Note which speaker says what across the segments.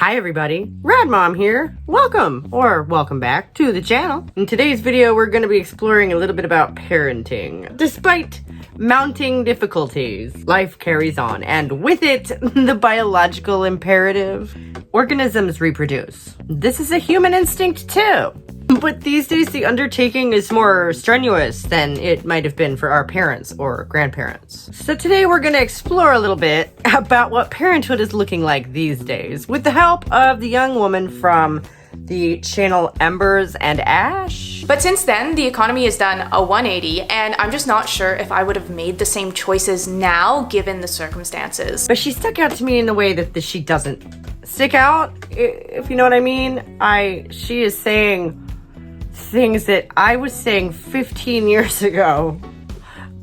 Speaker 1: Hi everybody, Rad Mom here. Welcome back to the channel. In today's video, we're going to be exploring a little bit about parenting. Despite mounting difficulties, life carries on, and with it, the biological imperative. Organisms reproduce. This is a human instinct too. But these days, the undertaking is more strenuous than it might have been for our parents or grandparents. So today we're going to explore a little bit about what parenthood is looking like these days with the help of the young woman from the channel Embers and Ash.
Speaker 2: But since then, the economy has done a 180, and I'm just not sure if I would have made the same choices now given the circumstances.
Speaker 1: But she stuck out to me in the way that she doesn't stick out, if you know what I mean. She is saying things that I was saying 15 years ago,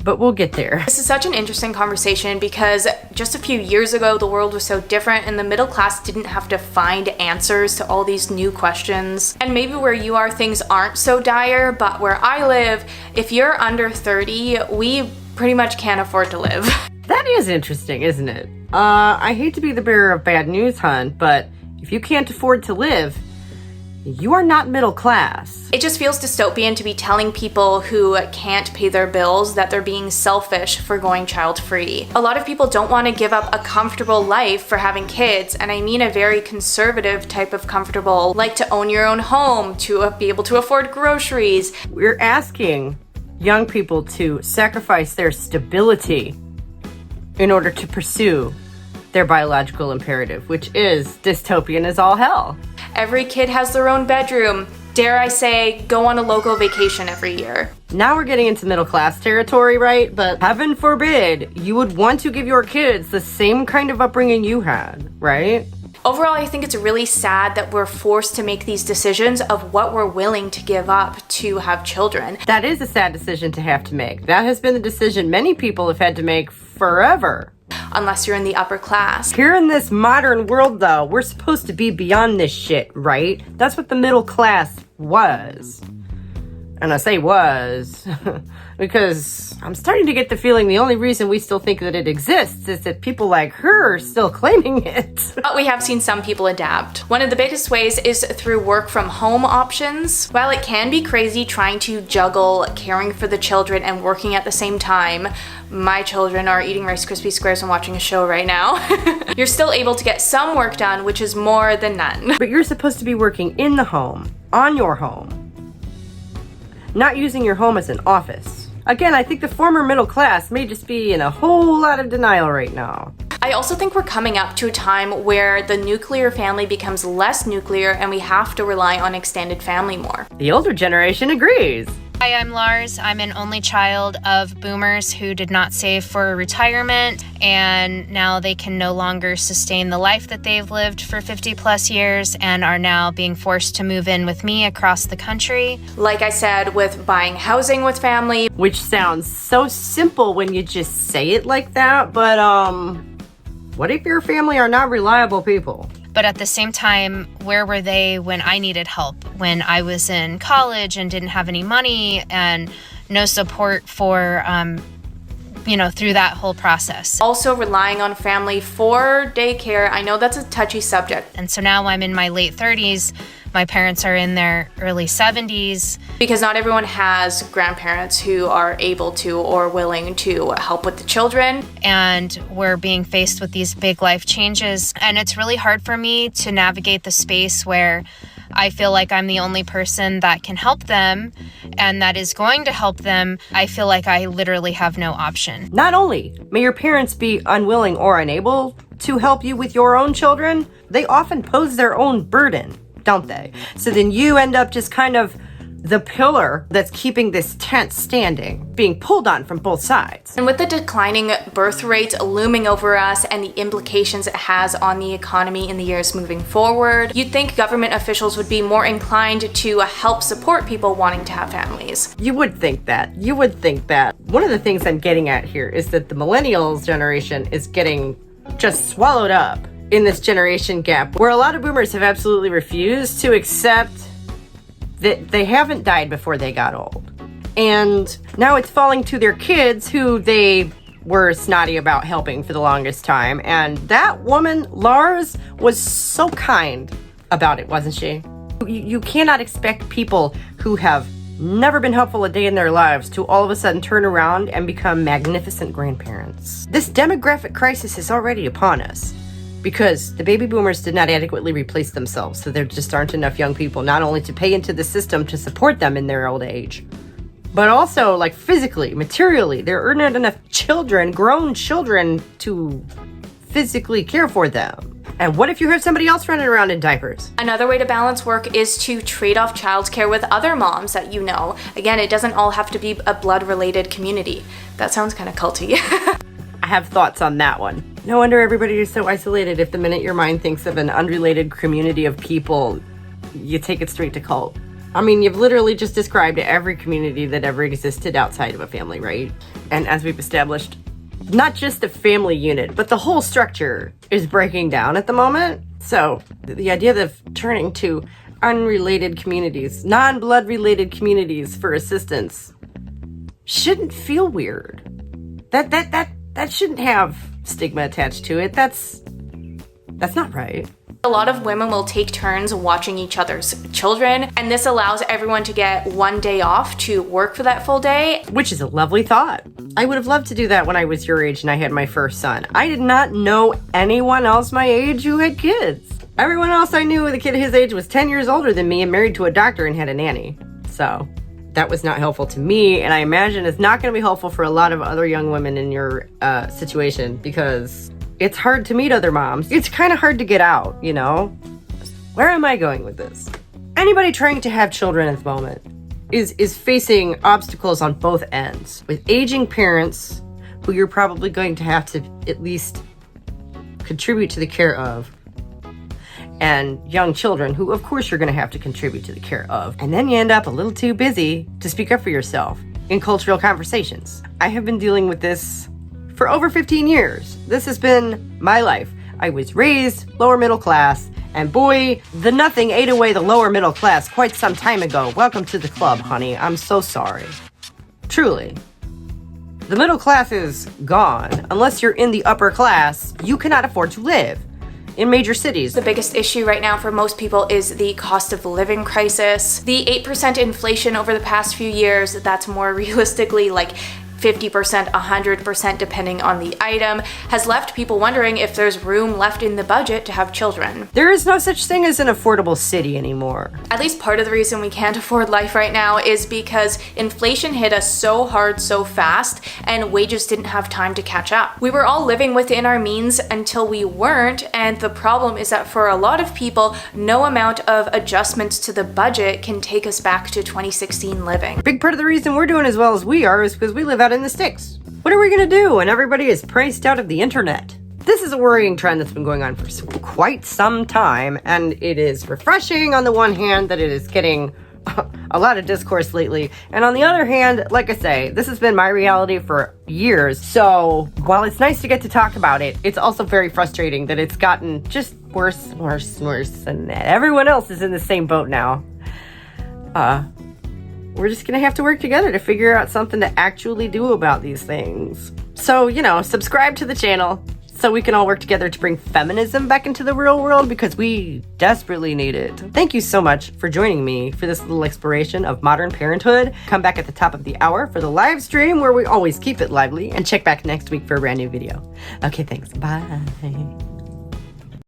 Speaker 1: but we'll get there.
Speaker 2: This is such an interesting conversation because just a few years ago, the world was so different and the middle class didn't have to find answers to all these new questions. And maybe where you are, things aren't so dire, but where I live, if you're under 30, we pretty much can't afford to live.
Speaker 1: That is interesting, isn't it? I hate to be the bearer of bad news, hon, but if you can't afford to live, you are not middle class.
Speaker 2: It just feels dystopian to be telling people who can't pay their bills that they're being selfish for going child-free. A lot of people don't want to give up a comfortable life for having kids, and I mean a very conservative type of comfortable, like to own your own home, to be able to afford groceries.
Speaker 1: We're asking young people to sacrifice their stability in order to pursue their biological imperative, which is dystopian as all hell.
Speaker 2: Every kid has their own bedroom. Dare I say, go on a local vacation every year.
Speaker 1: Now we're getting into middle class territory, right? But heaven forbid you would want to give your kids the same kind of upbringing you had, right?
Speaker 2: Overall, I think it's really sad that we're forced to make these decisions of what we're willing to give up to have children.
Speaker 1: That is a sad decision to have to make. That has been the decision many people have had to make forever.
Speaker 2: Unless you're in the upper class.
Speaker 1: Here in this modern world, though, we're supposed to be beyond this shit, right? That's what the middle class was. And I say was because I'm starting to get the feeling the only reason we still think that it exists is that people like her are still claiming it.
Speaker 2: But we have seen some people adapt. One of the biggest ways is through work from home options. While it can be crazy trying to juggle caring for the children and working at the same time, my children are eating Rice Krispie Squares and watching a show right now. You're still able to get some work done, which is more than none.
Speaker 1: But you're supposed to be working in the home, on your home, not using your home as an office. Again, I think the former middle class may just be in a whole lot of denial right now.
Speaker 2: I also think we're coming up to a time where the nuclear family becomes less nuclear and we have to rely on extended family more.
Speaker 1: The older generation agrees.
Speaker 3: Hi, I'm Lars. I'm an only child of boomers who did not save for retirement, and now they can no longer sustain the life that they've lived for 50 plus years and are now being forced to move in with me across the country.
Speaker 2: Like I said, with buying housing with family.
Speaker 1: Which sounds so simple when you just say it like that, but what if your family are not reliable people?
Speaker 3: But at the same time, where were they when I needed help? When I was in college and didn't have any money and no support for, through that whole process.
Speaker 2: Also relying on family for daycare. I know that's a touchy subject.
Speaker 3: And so now I'm in my late 30s. My parents are in their early 70s.
Speaker 2: Because not everyone has grandparents who are able to or willing to help with the children.
Speaker 3: And we're being faced with these big life changes. And it's really hard for me to navigate the space where I feel like I'm the only person that can help them and that is going to help them. I feel like I literally have no option.
Speaker 1: Not only may your parents be unwilling or unable to help you with your own children, they often pose their own burden, don't they? So then you end up just kind of the pillar that's keeping this tent standing, being pulled on from both sides.
Speaker 2: And with the declining birth rate looming over us and the implications it has on the economy in the years moving forward, you'd think government officials would be more inclined to help support people wanting to have families.
Speaker 1: You would think that. You would think that. One of the things I'm getting at here is that the millennials generation is getting just swallowed up in this generation gap, where a lot of boomers have absolutely refused to accept that they haven't died before they got old. And now it's falling to their kids who they were snotty about helping for the longest time. And that woman, Lars, was so kind about it, wasn't she? You cannot expect people who have never been helpful a day in their lives to all of a sudden turn around and become magnificent grandparents. This demographic crisis is already upon us because the baby boomers did not adequately replace themselves, so there just aren't enough young people not only to pay into the system to support them in their old age, but also like physically, materially, there are not enough children, grown children, to physically care for them. And what if you have somebody else running around in diapers?
Speaker 2: Another way to balance work is to trade off childcare with other moms that you know. Again, it doesn't all have to be a blood-related community. That sounds kind of culty.
Speaker 1: I have thoughts on that one. No wonder everybody is so isolated. If the minute your mind thinks of an unrelated community of people, you take it straight to cult. I mean, you've literally just described every community that ever existed outside of a family, right? And as we've established, not just the family unit, but the whole structure is breaking down at the moment. So the idea of turning to unrelated communities, non-blood related communities for assistance shouldn't feel weird. That shouldn't have stigma attached to it. That's not right.
Speaker 2: A lot of women will take turns watching each other's children, and this allows everyone to get one day off to work for that full day.
Speaker 1: Which is a lovely thought. I would have loved to do that when I was your age and I had my first son. I did not know anyone else my age who had kids. Everyone else I knew with a kid his age was 10 years older than me and married to a doctor and had a nanny. So that was not helpful to me, and I imagine it's not going to be helpful for a lot of other young women in your situation, because it's hard to meet other moms. It's kind of hard to get out, you know? Where am I going with this? Anybody trying to have children at the moment is facing obstacles on both ends. With aging parents, who you're probably going to have to at least contribute to the care of, and young children, who of course you're going to have to contribute to the care of. And then you end up a little too busy to speak up for yourself in cultural conversations. I have been dealing with this for over 15 years. This has been my life. I was raised lower middle class, and boy, the nothing ate away the lower middle class quite some time ago. Welcome to the club, honey. I'm so sorry. Truly. The middle class is gone. Unless you're in the upper class, you cannot afford to live in major cities.
Speaker 2: The biggest issue right now for most people is the cost of living crisis. The 8% inflation over the past few years, that's more realistically like 50%, 100% depending on the item, has left people wondering if there's room left in the budget to have children.
Speaker 1: There is no such thing as an affordable city anymore.
Speaker 2: At least part of the reason we can't afford life right now is because inflation hit us so hard so fast and wages didn't have time to catch up. We were all living within our means until we weren't, and the problem is that for a lot of people, no amount of adjustments to the budget can take us back to 2016 living.
Speaker 1: Big part of the reason we're doing as well as we are is because we live out in the sticks. What are we gonna do when everybody is priced out of the internet? This is a worrying trend that's been going on for quite some time, and it is refreshing on the one hand that it is getting a lot of discourse lately, and on the other hand, like I say, this has been my reality for years. So while it's nice to get to talk about it, it's also very frustrating that it's gotten just worse, and everyone else is in the same boat now. We're just gonna have to work together to figure out something to actually do about these things. So, you know, subscribe to the channel so we can all work together to bring feminism back into the real world, because we desperately need it. Thank you so much for joining me for this little exploration of modern parenthood. Come back at the top of the hour for the live stream where we always keep it lively, and check back next week for a brand new video. Okay, thanks. Bye.